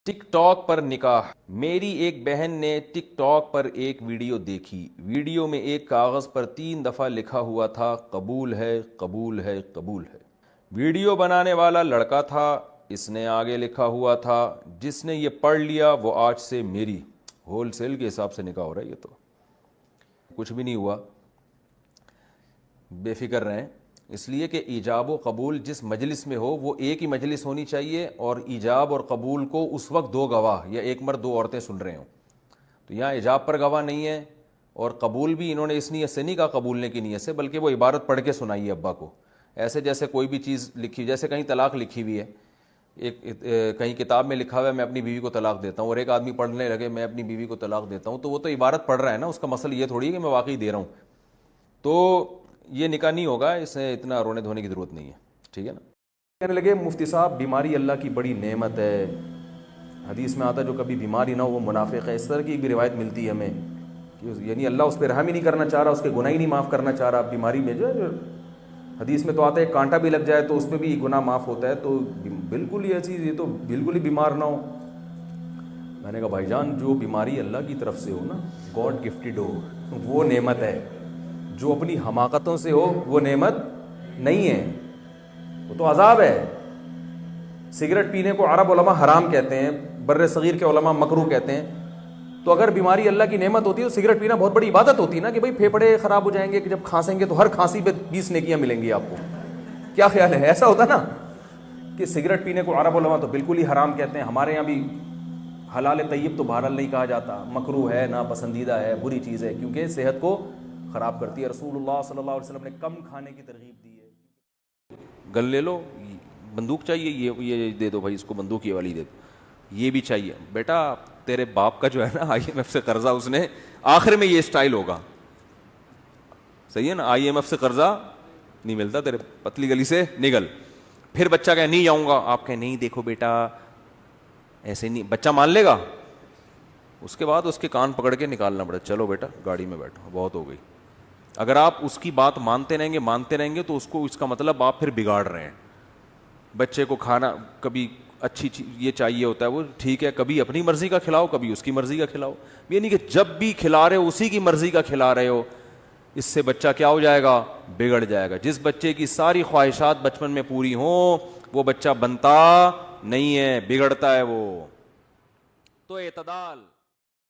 ٹک talk پر نکاح۔ میری ایک بہن نے ٹک ٹاک پر ایک ویڈیو دیکھی۔ ویڈیو میں ایک کاغذ پر 3 دفعہ لکھا ہوا تھا قبول ہے قبول ہے قبول ہے۔ ویڈیو بنانے والا لڑکا تھا، اس نے آگے لکھا ہوا تھا جس نے یہ پڑھ لیا وہ آج سے میری۔ ہول سیل کے حساب سے نکاح ہو رہا ہے، یہ تو کچھ بھی نہیں ہوا، بے فکر رہیں، اس لیے کہ ایجاب و قبول جس مجلس میں ہو وہ ایک ہی مجلس ہونی چاہیے، اور ایجاب اور قبول کو اس وقت 2 گواہ یا ایک مرد 2 عورتیں سن رہے ہوں۔ تو یہاں ایجاب پر گواہ نہیں ہے، اور قبول بھی انہوں نے اس نیت سے نہیں کہا قبولنے کی نیت سے، بلکہ وہ عبارت پڑھ کے سنائی ہے ابا کو، ایسے جیسے کوئی بھی چیز لکھی، جیسے کہیں طلاق لکھی ہوئی ہے، کہیں کتاب میں لکھا ہوا ہے میں اپنی بیوی کو طلاق دیتا ہوں، اور ایک آدمی پڑھنے لگے میں اپنی بیوی کو طلاق دیتا ہوں، تو وہ تو عبارت پڑھ رہا ہے نا، اس کا مسئلہ یہ تھوڑی ہے کہ میں واقعی دے رہا ہوں۔ تو یہ نکاح نہیں ہوگا، اس سے اتنا رونے دھونے کی ضرورت نہیں ہے، ٹھیک ہے نا۔ کہنے لگے مفتی صاحب بیماری اللہ کی بڑی نعمت ہے، حدیث میں آتا جو کبھی بیماری نہ ہو وہ منافق ہے، اس طرح کی بھی روایت ملتی ہے ہمیں، یعنی اللہ اس پہ رحم ہی نہیں کرنا چاہ رہا، اس کے گناہ ہی نہیں معاف کرنا چاہ رہا۔ بیماری میں جو حدیث میں تو آتا ہے کانٹا بھی لگ جائے تو اس میں بھی گناہ معاف ہوتا ہے، تو بالکل یہ چیز، یہ تو بالکل ہی بیمار نہ ہو۔ میں نے کہا بھائی جان جو بیماری اللہ کی طرف سے ہو نا، گاڈ گفٹڈ ہو، وہ نعمت ہے، جو اپنی حماقتوں سے ہو وہ نعمت نہیں ہے، وہ تو عذاب ہے۔ سگریٹ پینے کو عرب علماء حرام کہتے ہیں، بر صغیر کے علماء مکروہ کہتے ہیں، تو اگر بیماری اللہ کی نعمت ہوتی ہے تو سگریٹ پینا بہت بڑی عبادت ہوتی ہے نا، کہ بھائی پھیپھڑے خراب ہو جائیں گے کہ جب کھانسیں گے تو ہر کھانسی پہ 20 نیکیاں ملیں گی آپ کو، کیا خیال ہے؟ ایسا ہوتا نا کہ سگریٹ پینے کو عرب علماء تو بالکل ہی حرام کہتے ہیں، ہمارے یہاں بھی حلال طیب تو بہرحال نہیں کہا جاتا، مکروہ ہے، ناپسندیدہ ہے، بری چیز ہے، کیونکہ صحت کو خراب کرتی ہے۔ رسول اللہ صلی اللہ علیہ وسلم نے کم کھانے کی ترغیب دی ہے۔ گن لے لو، بندوق چاہیے، یہ دے دو بھائی، اس کو بندوق یہ والی دے دو، یہ بھی چاہیے بیٹا، تیرے باپ کا جو ہے نا IMF سے قرضہ، اس نے آخر میں یہ سٹائل ہوگا، صحیح ہے نا، IMF سے قرضہ نہیں ملتا، تیرے پتلی گلی سے نگل۔ پھر بچہ کہے نہیں جاؤں گا، آپ کہیں نہیں دیکھو بیٹا ایسے نہیں، بچہ مان لے گا، اس کے بعد اس کے کان پکڑ کے نکالنا پڑے، چلو بیٹا گاڑی میں بیٹھو، بہت ہو گئی۔ اگر آپ اس کی بات مانتے رہیں گے تو اس کا مطلب آپ پھر بگاڑ رہے ہیں۔ بچے کو کھانا کبھی اچھی چیز یہ چاہیے ہوتا ہے، وہ ٹھیک ہے، کبھی اپنی مرضی کا کھلاؤ، کبھی اس کی مرضی کا کھلاؤ، یہ نہیں کہ جب بھی کھلا رہے ہو اسی کی مرضی کا کھلا رہے ہو، اس سے بچہ کیا ہو جائے گا؟ بگڑ جائے گا۔ جس بچے کی ساری خواہشات بچپن میں پوری ہوں وہ بچہ بنتا نہیں ہے، بگڑتا ہے وہ۔ تو اعتدال